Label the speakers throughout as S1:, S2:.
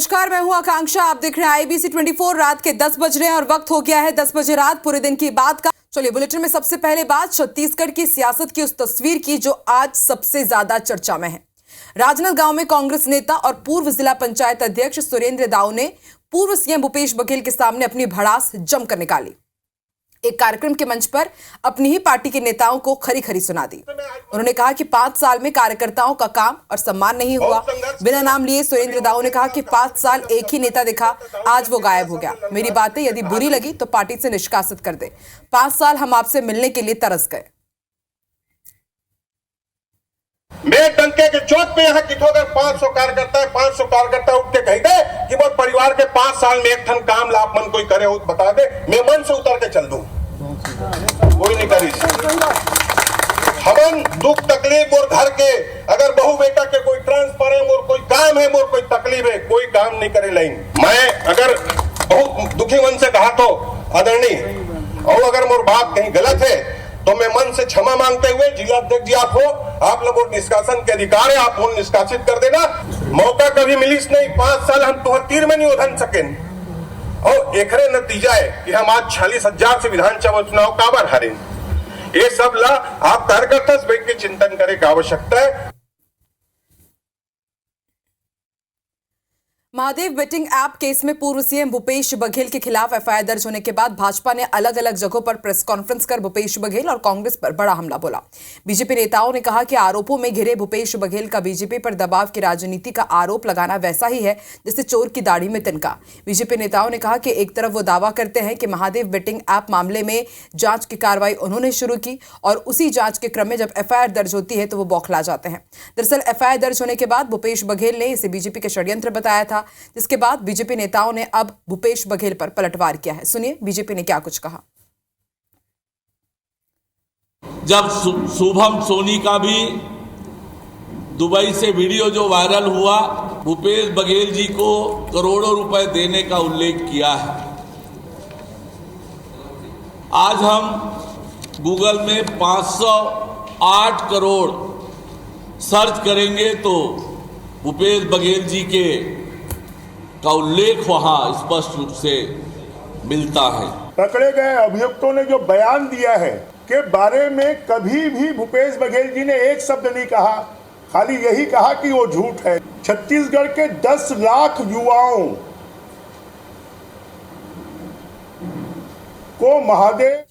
S1: नमस्कार, मैं हूं आकांक्षा। आप देख रहे हैं IBC 24। रात के 10 बज रहे हैं और वक्त हो गया है 10 बजे रात, पूरे दिन की बात का। चलिए बुलेटिन में सबसे पहले बात छत्तीसगढ़ की सियासत की उस तस्वीर की जो आज सबसे ज्यादा चर्चा में है। राजनांदगांव में कांग्रेस नेता और पूर्व जिला पंचायत अध्यक्ष सुरेंद्र दाऊ ने पूर्व सीएम भूपेश बघेल के सामने अपनी भड़ास जमकर निकाली। एक कार्यक्रम के मंच पर अपनी ही पार्टी के नेताओं को खरी खरी सुना दी। उन्होंने कहा कि 5 साल में कार्यकर्ताओं का काम और सम्मान नहीं हुआ। बिना नाम लिए सुरेंद्र दाऊ ने कहा कि 5 साल एक ही नेता दिखा, आज वो गायब हो गया। मेरी बातें यदि बुरी लगी तो पार्टी से निष्कासित कर दे। 5 साल हम आपसे मिलने के लिए तरस गए।
S2: मैं डंके के चोट पे यहाँ कितो अगर 500 कार्यकर्ता है, 500 कार्यकर्ता उठ के कह दे कि वो परिवार के 5 साल में एक ठन काम लाभ मन कोई करे हो बता दे, मैं मन से उतर के चल दूं। कोई नहीं करी। हमन दुख तकलीफ और घर के अगर बहू बेटा के कोई ट्रांसफर है, मोर कोई काम है, मोर कोई तकलीफ है, कोई काम नहीं करे लाइन। मैं अगर बहुत दुखी मन से कहा तो आदरणीय, और अगर मोर बात कहीं गलत है तो मैं मन से क्षमा मांगते हुए, जिला अध्यक्ष जी आप हो, आप लोग निष्कासन के अधिकार है, आप उन निष्कासित कर देना। मौका कभी मिलिस नहीं, 5 साल हम तुहर तीर में नहीं उधन सके। और एकरे नतीजा है कि हम आज 46,000 से विधानसभा चुनाव काबर हारे। ये सब ला आप कार्यकर्ता से बैठ के चिंतन करे की आवश्यकता है।
S1: महादेव बेटिंग ऐप केस में पूर्व सीएम भूपेश बघेल के खिलाफ एफआईआर दर्ज होने के बाद भाजपा ने अलग अलग जगहों पर प्रेस कॉन्फ्रेंस कर भूपेश बघेल और कांग्रेस पर बड़ा हमला बोला। बीजेपी नेताओं ने कहा कि आरोपों में घिरे भूपेश बघेल का बीजेपी पर दबाव की राजनीति का आरोप लगाना वैसा ही है जैसे चोर की दाढ़ी में तिनका। बीजेपी नेताओं ने कहा कि एक तरफ वो दावा करते हैं कि महादेव बेटिंग ऐप मामले में जांच की कार्रवाई उन्होंने शुरू की और उसी जांच के क्रम में जब एफआईआर दर्ज होती है तो वो बौखला जाते हैं। दरअसल एफआईआर दर्ज होने के बाद भूपेश बघेल ने इसे बीजेपी के षड्यंत्र बताया था, जिसके बाद बीजेपी नेताओं ने अब भूपेश बघेल पर पलटवार किया है। सुनिए बीजेपी ने क्या कुछ कहा।
S3: जब शुभम सोनी का भी दुबई से वीडियो जो वायरल हुआ, भूपेश बघेल जी को करोड़ों रुपए देने का उल्लेख किया है। आज हम गूगल में 508 करोड़ सर्च करेंगे तो भूपेश बघेल जी के का उल्लेख वहां स्पष्ट रूप से मिलता है।
S4: पकड़े गए अभियुक्तों ने जो बयान दिया है के बारे में कभी भी भूपेश बघेल जी ने एक शब्द नहीं कहा, खाली यही कहा कि वो झूठ है। छत्तीसगढ़ के 10 लाख युवाओं को महादेव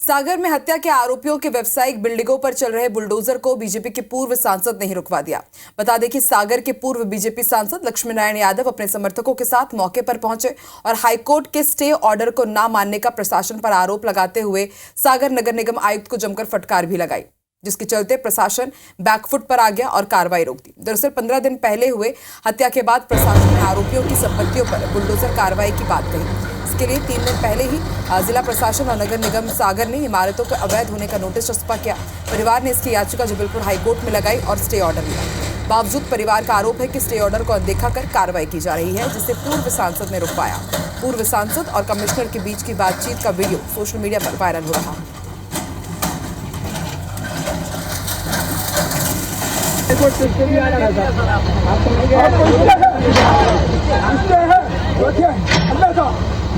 S1: सागर में हत्या के आरोपियों के व्यावसायिक बिल्डिंगों पर चल रहे बुलडोजर को बीजेपी के पूर्व सांसद ने ही रुकवा दिया। बता दें कि सागर के पूर्व बीजेपी सांसद लक्ष्मी नारायण यादव अपने समर्थकों के साथ मौके पर पहुंचे और हाईकोर्ट के स्टे ऑर्डर को न मानने का प्रशासन पर आरोप लगाते हुए सागर नगर निगम आयुक्त को जमकर फटकार भी लगाई, जिसके चलते प्रशासन बैकफुट पर आ गया और कार्रवाई रोक दी। दरअसल 15 दिन पहले हुए हत्या के बाद प्रशासन ने आरोपियों की संपत्तियों पर बुलडोजर कार्रवाई की बात कही। इसके लिए 3 दिन पहले ही जिला प्रशासन और नगर निगम सागर ने इमारतों को अवैध होने का नोटिस चस्पा किया। परिवार ने इसकी याचिका जबलपुर हाईकोर्ट में लगाई और स्टे ऑर्डर लिया। बावजूद परिवार का आरोप है कि स्टे ऑर्डर को अनदेखा कर कार्रवाई की जा रही है, जिसे पूर्व सांसद ने रुकवाया। पूर्व सांसद और कमिश्नर के बीच की बातचीत का वीडियो सोशल मीडिया पर वायरल हो रहा है।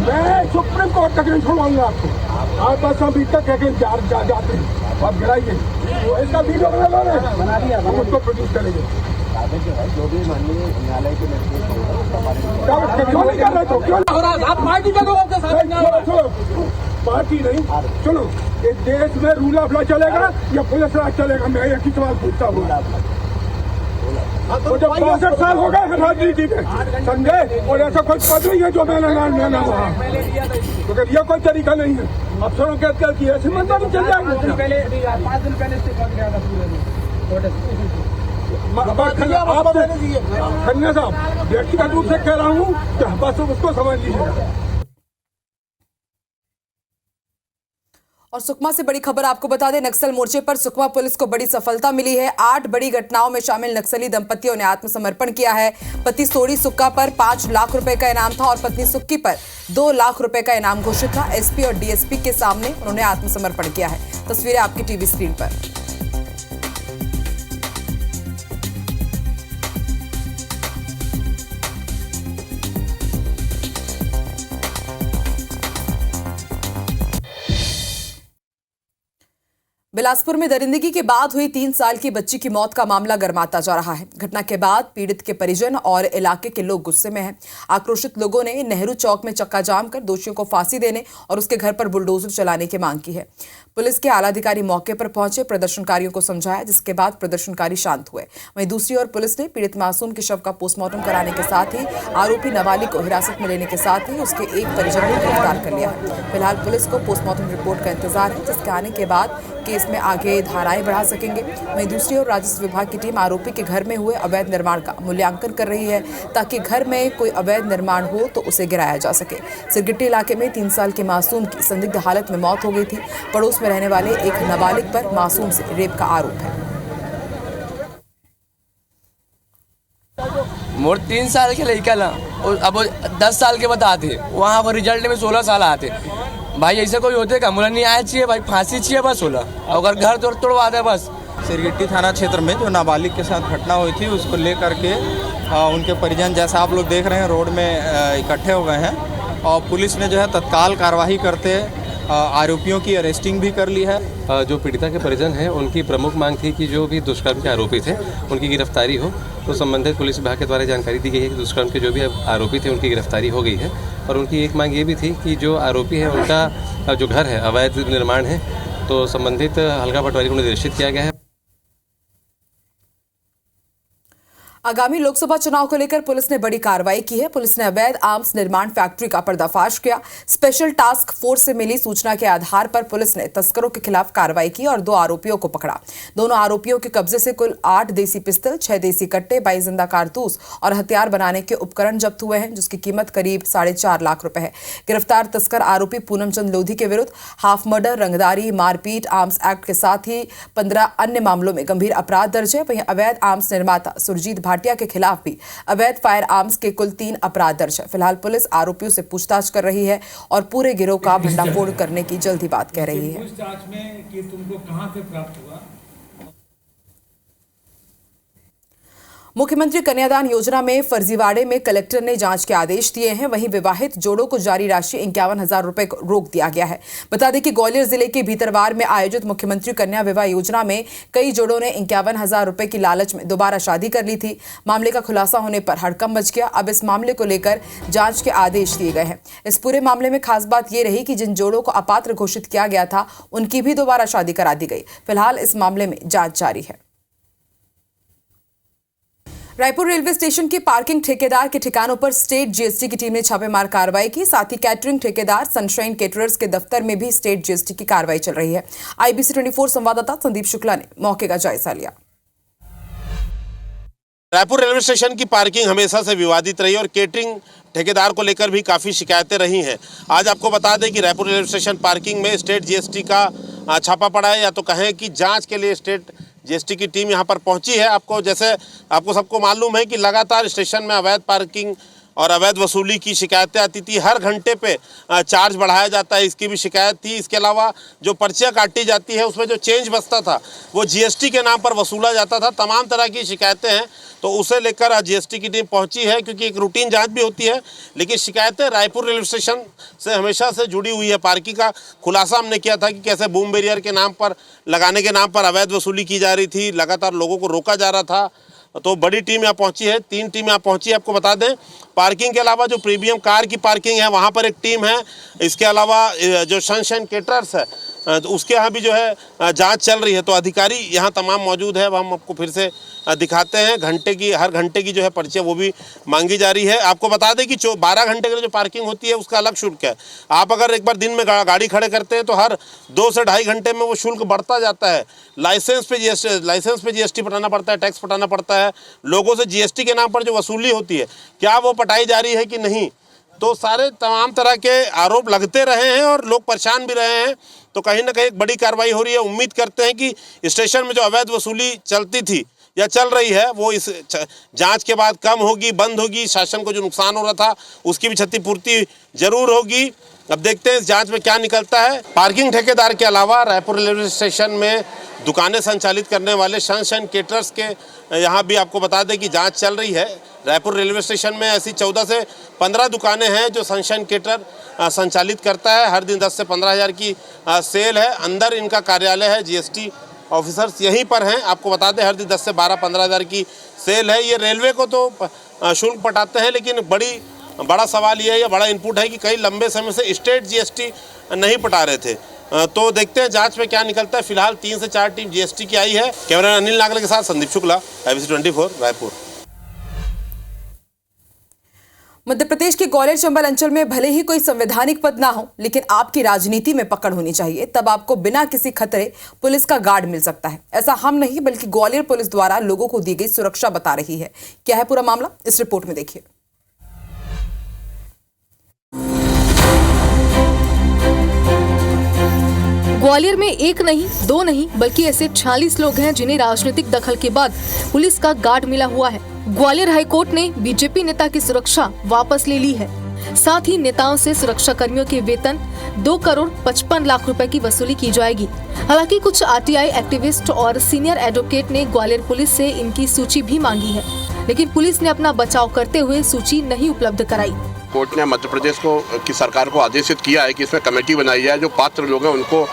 S5: मैं सुप्रीम कोर्ट तक नहीं छोड़ाऊंगा आपको। आप बस अभी तक जाते हैं, आप गिराइए तो इसका वीडियो बना लिया, हम उसको प्रोड्यूस करेंगे। जो भी माननीय न्यायालय के निर्देश क्यों नहीं कर रहे तो क्यों आप पार्टी के लोगों के साथ पार्टी नहीं। चलो इस देश में रूल ऑफ लॉ चलेगा या पुलिस राज चलेगा? मैं एक ही सवाल पूछता हूँ। तो जब 62 साल हो गए राजनीति में संजय, और ऐसा कोई पद नहीं है जो मैंने नाम लेना वहाँ, तो ये कोई तरीका नहीं है। अफसरों के क्या किया ऐसे मंदिर नहीं चल जाएंगे। 5 दिन पहले खन्ना साहब व्यक्तिगत रूप से कह रहा हूँ कि बस उसको समझ लीजिएगा।
S1: और सुकमा से बड़ी खबर आपको बता दें, नक्सल मोर्चे पर सुकमा पुलिस को बड़ी सफलता मिली है। 8 बड़ी घटनाओं में शामिल नक्सली दंपतियों ने आत्मसमर्पण किया है। पति सोड़ी सुक्का पर 5 लाख रुपए का इनाम था और पत्नी सुक्की पर 2 लाख रुपए का इनाम घोषित था। एसपी और डीएसपी के सामने उन्होंने आत्मसमर्पण किया है। तस्वीरें आपकी टीवी स्क्रीन पर। बिलासपुर में दरिंदगी के बाद हुई 3 साल की बच्ची की मौत का मामला गर्माता जा रहा है। घटना के बाद पीड़ित के परिजन और इलाके के लोग गुस्से में हैं। आक्रोशित लोगों ने नेहरू चौक में चक्का जाम कर दोषियों को फांसी देने और उसके घर पर बुलडोजर चलाने की मांग की है। पुलिस के आला अधिकारी मौके पर पहुंचे, प्रदर्शनकारियों को समझाया, जिसके बाद प्रदर्शनकारी शांत हुए। वहीं दूसरी ओर पुलिस ने पीड़ित मासूम के शव का पोस्टमार्टम कराने के साथ ही आरोपी नाबालिग को हिरासत में लेने के साथ ही उसके एक परिजन को गिरफ्तार कर लिया है। फिलहाल पुलिस को पोस्टमार्टम रिपोर्ट का इंतजार है, जिसके आने के बाद केस में आगे धाराएं बढ़ा सकेंगे। वहीं दूसरी ओर राजस्व विभाग की टीम आरोपी के घर में हुए अवैध निर्माण का मूल्यांकन कर रही है, ताकि घर में कोई अवैध निर्माण हो तो उसे गिराया जा सके। सिरगिट्टी इलाके में 3 साल के मासूम की संदिग्ध हालत में मौत हो गई थी। पड़ोस में रहने वाले एक नाबालिग पर मासूम से रेप का आरोप है।
S6: मोर 3 साल के लड़का ना, अब 10 साल के बता थे, वहाँ पर रिजल्ट में 16 साल आते। भाई ऐसे कोई होते का मुला नहीं आया चाहिए भाई, फांसी चाहिए बस। 16 अगर घर तोड़वा दे बस।
S7: सिरगिट्टी थाना क्षेत्र में जो नाबालिग के साथ घटना हुई थी, उसको लेकर के उनके परिजन, जैसा आप लोग देख रहे हैं, रोड में इकट्ठे हो गए हैं और पुलिस ने जो है तत्काल कार्रवाई करते आरोपियों की अरेस्टिंग भी कर ली है।
S8: जो पीड़िता के परिजन हैं, उनकी प्रमुख मांग थी कि जो भी दुष्कर्म के आरोपी थे उनकी गिरफ्तारी हो। तो संबंधित पुलिस विभाग के द्वारा जानकारी दी गई है कि दुष्कर्म के जो भी आरोपी थे उनकी गिरफ्तारी हो गई है। और उनकी एक मांग ये भी थी कि जो आरोपी है उनका जो घर है अवैध निर्माण है, तो संबंधित हल्का पटवारी को निर्देशित किया गया है।
S1: आगामी लोकसभा चुनाव को लेकर पुलिस ने बड़ी कार्रवाई की है। पुलिस ने अवैध आर्म्स निर्माण फैक्ट्री का पर्दाफाश किया। स्पेशल टास्क फोर्स से मिली सूचना के आधार पर पुलिस ने तस्करों के खिलाफ कार्रवाई की और 2 आरोपियों को पकड़ा। दोनों आरोपियों के कब्जे से कुल 8 देसी पिस्तल, 6 देसी कट्टे, 22 जिंदा कारतूस और हथियार बनाने के उपकरण जब्त हुए हैं, जिसकी कीमत करीब 4.5 लाख रुपए है। गिरफ्तार तस्कर आरोपी पूनम चंद लोधी के विरुद्ध हाफ मर्डर, रंगदारी, मारपीट, आर्म्स एक्ट के साथ ही 15 अन्य मामलों में गंभीर अपराध दर्ज है। वहीं अवैध आर्म्स निर्माता सुरजीत भाटिया के खिलाफ भी अवैध फायर आर्म्स के कुल 3 अपराध दर्ज है। फिलहाल पुलिस आरोपियों से पूछताछ कर रही है और पूरे गिरोह का भंडाफोड़ करने की जल्दी बात कह रही है।
S9: पूछताछ में कि तुमको कहां से प्राप्त हुआ?
S1: मुख्यमंत्री कन्यादान योजना में फर्जीवाड़े में कलेक्टर ने जांच के आदेश दिए हैं। वहीं विवाहित जोड़ों को जारी राशि 51,000 रुपए को रोक दिया गया है। बता दें कि ग्वालियर जिले के भीतरवार में आयोजित मुख्यमंत्री कन्या विवाह योजना में कई जोड़ों ने 51,000 रुपए की लालच में दोबारा शादी कर ली थी। मामले का खुलासा होने पर हड़कंप मच गया। अब इस मामले को लेकर जांच के आदेश दिए गए हैं। इस पूरे मामले में खास बात यह रही कि जिन जोड़ों को अपात्र घोषित किया गया था, उनकी भी दोबारा शादी करा दी गई। फिलहाल इस मामले में जांच जारी है। रायपुर रेलवे स्टेशन के पार्किंग ठेकेदार के ठिकानों पर स्टेट जीएसटी की टीम ने छापेमार कार्रवाई की। साथ ही कैटरिंग ठेकेदार सनशाइन केटरर्स के दफ्तर में भी स्टेट जीएसटी की कार्रवाई चल रही है। IBC 24 संवाददाता संदीप शुक्ला ने मौके का जायजा लिया।
S10: रायपुर रेलवे स्टेशन की पार्किंग हमेशा से विवादित रही और केटरिंग ठेकेदार को लेकर भी काफ़ी शिकायतें रही हैं। आज आपको बता दें कि रायपुर रेलवे स्टेशन पार्किंग में स्टेट जीएसटी का छापा पड़ा है, या तो कहें कि जांच के लिए स्टेट जीएसटी की टीम यहां पर पहुंची है। आपको सबको मालूम है कि लगातार स्टेशन में अवैध पार्किंग और अवैध वसूली की शिकायतें आती थी। हर घंटे पे चार्ज बढ़ाया जाता है, इसकी भी शिकायत थी। इसके अलावा जो पर्चियाँ काटी जाती है उसमें जो चेंज बचता था वो जीएसटी के नाम पर वसूला जाता था। तमाम तरह की शिकायतें हैं, तो उसे लेकर जीएसटी की टीम पहुंची है, क्योंकि एक रूटीन जांच भी होती है। लेकिन शिकायतें रायपुर रेलवे स्टेशन से हमेशा से जुड़ी हुई है। पार्किंग का खुलासा हमने किया था कि कैसे बूम बैरियर के नाम पर लगाने के नाम पर अवैध वसूली की जा रही थी, लगातार लोगों को रोका जा रहा था। तो बड़ी टीम यहाँ पहुंची है, 3 टीम यहाँ पहुंची है। आपको बता दें, पार्किंग के अलावा जो प्रीमियम कार की पार्किंग है वहाँ पर एक टीम है। इसके अलावा जो सनशाइन केटरर्स है उसके यहाँ भी जो है जांच चल रही है। तो अधिकारी यहाँ तमाम मौजूद है। अब हम आपको फिर से दिखाते हैं। हर घंटे की जो है पर्चियाँ वो भी मांगी जा रही है। आपको बता दें कि 12 घंटे के लिए जो पार्किंग होती है उसका अलग शुल्क है। आप अगर एक बार दिन में गाड़ी खड़े करते हैं तो हर 2 से 2.5 घंटे में वो शुल्क बढ़ता जाता है। लाइसेंस पे जीएसटी पटाना पड़ता है, टैक्स पटाना पड़ता है। लोगों से जीएसटी के नाम पर जो वसूली होती है, क्या वो पटाई जा रही है कि नहीं, तो सारे तमाम तरह के आरोप लगते रहे हैं और लोग परेशान भी रहे हैं। तो कहीं ना कहीं एक बड़ी कार्रवाई हो रही है। उम्मीद करते हैं कि स्टेशन में जो अवैध वसूली चलती थी या चल रही है वो इस जांच के बाद कम होगी, बंद होगी। शासन को जो नुकसान हो रहा था उसकी भी क्षतिपूर्ति जरूर होगी। अब देखते हैं इस जांच में क्या निकलता है। पार्किंग ठेकेदार के अलावा रायपुर रेलवे स्टेशन में दुकानें संचालित करने वाले सनशाइन केटरर्स के यहाँ भी आपको बता दें कि जांच चल रही है। रायपुर रेलवे स्टेशन में ऐसी 14 से 15 दुकानें हैं जो सनशाइन कैटर संचालित करता है। हर दिन 10 से 15 हज़ार की सेल है। अंदर इनका कार्यालय है, जीएसटी ऑफिसर्स यहीं पर हैं। आपको बता दें हर दिन 10 से 12-15 हज़ार की सेल है। ये रेलवे को तो शुल्क पटाते हैं, लेकिन बड़ा सवाल ये है, या बड़ा इनपुट है कि कई लंबे समय से स्टेट जीएसटी नहीं पटा रहे थे। तो देखते हैं जांच में क्या निकलता है। फिलहाल 3 से 4 टीम जीएसटी की आई है। कैमरामैन अनिल नागल के साथ संदीप शुक्ला, IBC 24 रायपुर।
S1: मध्य प्रदेश के ग्वालियर चंबल अंचल में भले ही कोई संवैधानिक पद ना हो, लेकिन आपकी राजनीति में पकड़ होनी चाहिए, तब आपको बिना किसी खतरे पुलिस का गार्ड मिल सकता है। ऐसा हम नहीं बल्कि ग्वालियर पुलिस द्वारा लोगों को दी गई सुरक्षा बता रही है। क्या है पूरा मामला, इस रिपोर्ट में देखिए।
S11: ग्वालियर में एक नहीं, दो नहीं, बल्कि ऐसे 46 लोग हैं जिन्हें राजनीतिक दखल के बाद पुलिस का गार्ड मिला हुआ है। ग्वालियर हाईकोर्ट ने बीजेपी नेता की सुरक्षा वापस ले ली है। साथ ही नेताओं से सुरक्षा कर्मियों के वेतन 2 करोड़ 55 लाख रुपए की वसूली की जाएगी। हालांकि कुछ आरटीआई एक्टिविस्ट और सीनियर एडवोकेट ने ग्वालियर पुलिस से इनकी सूची भी मांगी है, लेकिन पुलिस ने अपना बचाव करते हुए सूची नहीं उपलब्ध कराई।
S12: कोर्ट ने मध्य प्रदेश की सरकार को आदेशित किया है कि इसमें कमेटी बनाई जाए, जो पात्र लोग हैं उनको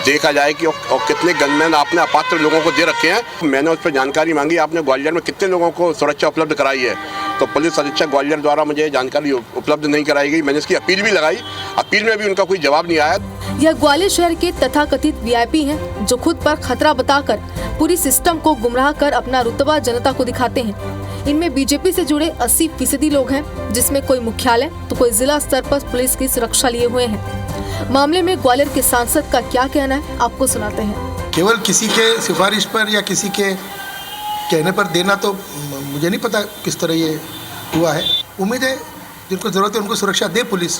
S12: देखा जाए कि और कितने गनमैन आपने अपात्र लोगों को दे रखे हैं। मैंने उस पर जानकारी मांगी, आपने ग्वालियर में कितने लोगों को सुरक्षा उपलब्ध कराई है, तो पुलिस अधीक्षक ग्वालियर द्वारा मुझे जानकारी उपलब्ध नहीं कराई गई। मैंने इसकी अपील भी लगाई, अपील में भी उनका कोई जवाब नहीं आया।
S11: यह ग्वालियर शहर के तथाकथित वीआईपी हैं, जो खुद पर खतरा बताकर पूरी सिस्टम को गुमराह कर अपना रुतबा जनता को दिखाते हैं। इनमें बीजेपी से जुड़े 80% लोग हैं, जिसमें कोई मुख्यालय तो कोई जिला स्तर पर पुलिस की सुरक्षा लिए हुए हैं। मामले में ग्वालियर के सांसद का क्या कहना है, आपको सुनाते हैं।
S13: केवल किसी के सिफारिश पर या किसी के कहने पर देना तो मुझे नहीं पता किस तरह ये हुआ है। उम्मीद है जिनको जरूरत है उनको सुरक्षा दे पुलिस,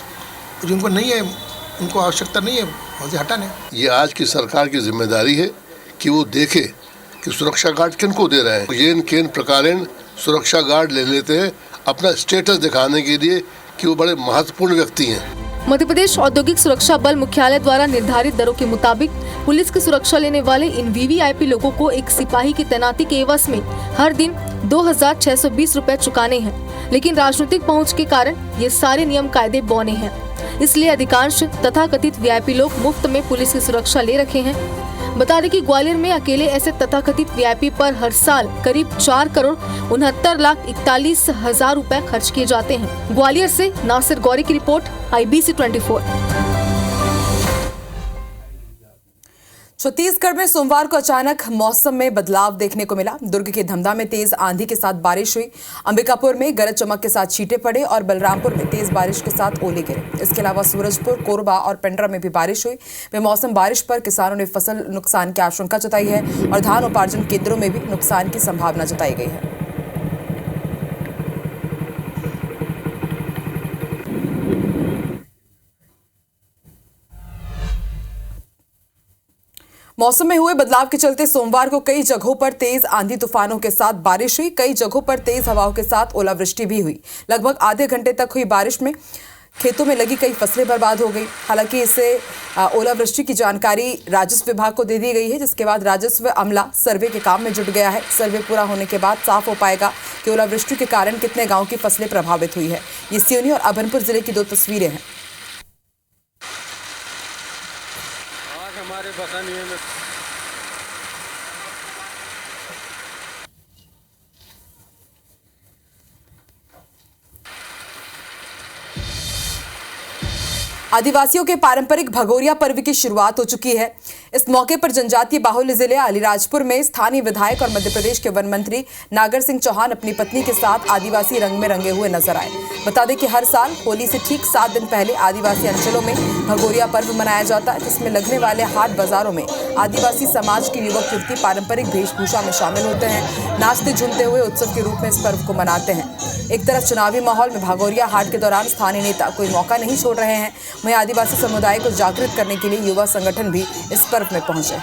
S13: जिनको नहीं है उनको आवश्यकता नहीं है उसे हटाने।
S14: ये आज की सरकार की जिम्मेदारी है कि वो देखे कि सुरक्षा गार्ड किनको दे रहे हैं। येन केन प्रकारेण सुरक्षा गार्ड ले लेते हैं अपना स्टेटस दिखाने के लिए कि वो बड़े महत्वपूर्ण व्यक्ति हैं।
S11: मध्य प्रदेश औद्योगिक सुरक्षा बल मुख्यालय द्वारा निर्धारित दरों के मुताबिक पुलिस की सुरक्षा लेने वाले इन वीवीआईपी लोगों को एक सिपाही की तैनाती के एवज में हर दिन 2620 रुपए चुकाने हैं, लेकिन राजनीतिक पहुंच के कारण ये सारे नियम कायदे बौने हैं। इसलिए अधिकांश तथाकथित वीआईपी लोग मुफ्त में पुलिस की सुरक्षा ले रखे हैं। बता दें कि ग्वालियर में अकेले ऐसे तथाकथित वीआईपी पर हर साल करीब 4 करोड़ 69 लाख 41 हजार रुपए खर्च किए जाते हैं। ग्वालियर से नासिर गौरी की रिपोर्ट, IBC 24।
S1: छत्तीसगढ़ में सोमवार को अचानक मौसम में बदलाव देखने को मिला। दुर्ग के धमधा में तेज आंधी के साथ बारिश हुई, अंबिकापुर में गरज चमक के साथ छींटे पड़े और बलरामपुर में तेज बारिश के साथ ओले गिरे। इसके अलावा सूरजपुर, कोरबा और पेंड्रा में भी बारिश हुई। बेमौसम बारिश पर किसानों ने फसल नुकसान की आशंका जताई है और धान उपार्जन केंद्रों में भी नुकसान की संभावना जताई गई है। मौसम में हुए बदलाव के चलते सोमवार को कई जगहों पर तेज आंधी तूफानों के साथ बारिश हुई। कई जगहों पर तेज हवाओं के साथ ओलावृष्टि भी हुई। लगभग आधे घंटे तक हुई बारिश में खेतों में लगी कई फसलें बर्बाद हो गई। हालांकि इससे ओलावृष्टि की जानकारी राजस्व विभाग को दे दी गई है, जिसके बाद राजस्व अमला सर्वे के काम में जुट गया है। सर्वे पूरा होने के बाद साफ हो पाएगा कि ओलावृष्टि के कारण कितने गाँव की फसलें प्रभावित हुई है। ये सिवनी और अभनपुर जिले की 2 तस्वीरें हैं। आदिवासियों के पारंपरिक भगोरिया पर्व की शुरुआत हो चुकी है। इस मौके पर जनजातीय बाहुल्य जिले अलीराजपुर में स्थानीय विधायक और मध्य प्रदेश के वन मंत्री नागर सिंह चौहान अपनी पत्नी के साथ आदिवासी रंग में रंगे हुए नजर आए। बता दें कि हर साल होली से ठीक 7 दिन पहले आदिवासी अंचलों में भगोरिया पर्व मनाया जाता है, जिसमें लगने वाले हाट बाजारों में आदिवासी समाज के युवक युवती पारंपरिक वेशभूषा में शामिल होते हैं, नाचते झूमते हुए उत्सव के रूप में इस पर्व को मनाते हैं। एक तरफ चुनावी माहौल में भगोरिया हाट के दौरान स्थानीय नेता कोई मौका नहीं छोड़ रहे हैं, वहीं आदिवासी समुदाय को जागृत करने के लिए युवा संगठन भी इस पर्व में पहुंचे।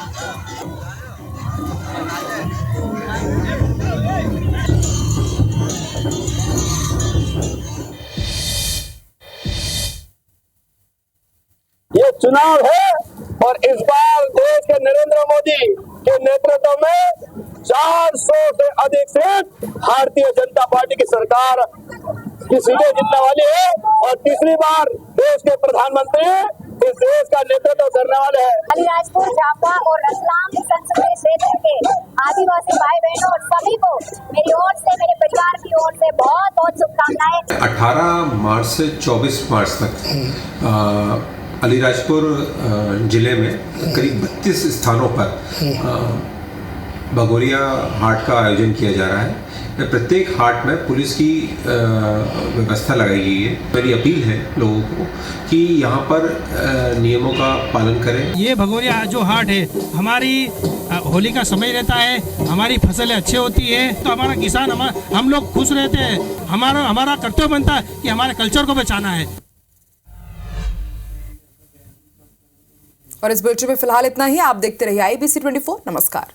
S5: ये चुनाव है और इस बार देश के नरेंद्र मोदी के नेतृत्व में 400 से अधिक सीट भारतीय जनता पार्टी की सरकार की सीटें जीतने वाली है और तीसरी बार देश के प्रधानमंत्री इस देश का नेतृत्व करने वाले हैं।
S15: अलीराजपुर, झाबुआ और रतलाम संसदीय क्षेत्र के आदिवासी भाई बहनों और सभी को मेरी ओर से, मेरे परिवार की ओर से बहुत बहुत शुभकामनाएं।
S16: 18 मार्च से 24 मार्च तक अलीराजपुर जिले में करीब 32 स्थानों पर भगोरिया हाट का आयोजन किया जा रहा है। प्रत्येक हाट में पुलिस की व्यवस्था लगाई गई है। मेरी अपील है लोगों को कि यहाँ पर नियमों का पालन करें।
S9: ये भगोरिया जो हाट है, हमारी होली का समय रहता है, हमारी फसलें अच्छी होती है तो हमारा किसान हम लोग खुश रहते हैं। हमारा कर्तव्य बनता है कि हमारे कल्चर को बचाना है।
S1: और इस बुलेटिन में फिलहाल इतना ही। आप देखते रहिए IBC 24। नमस्कार।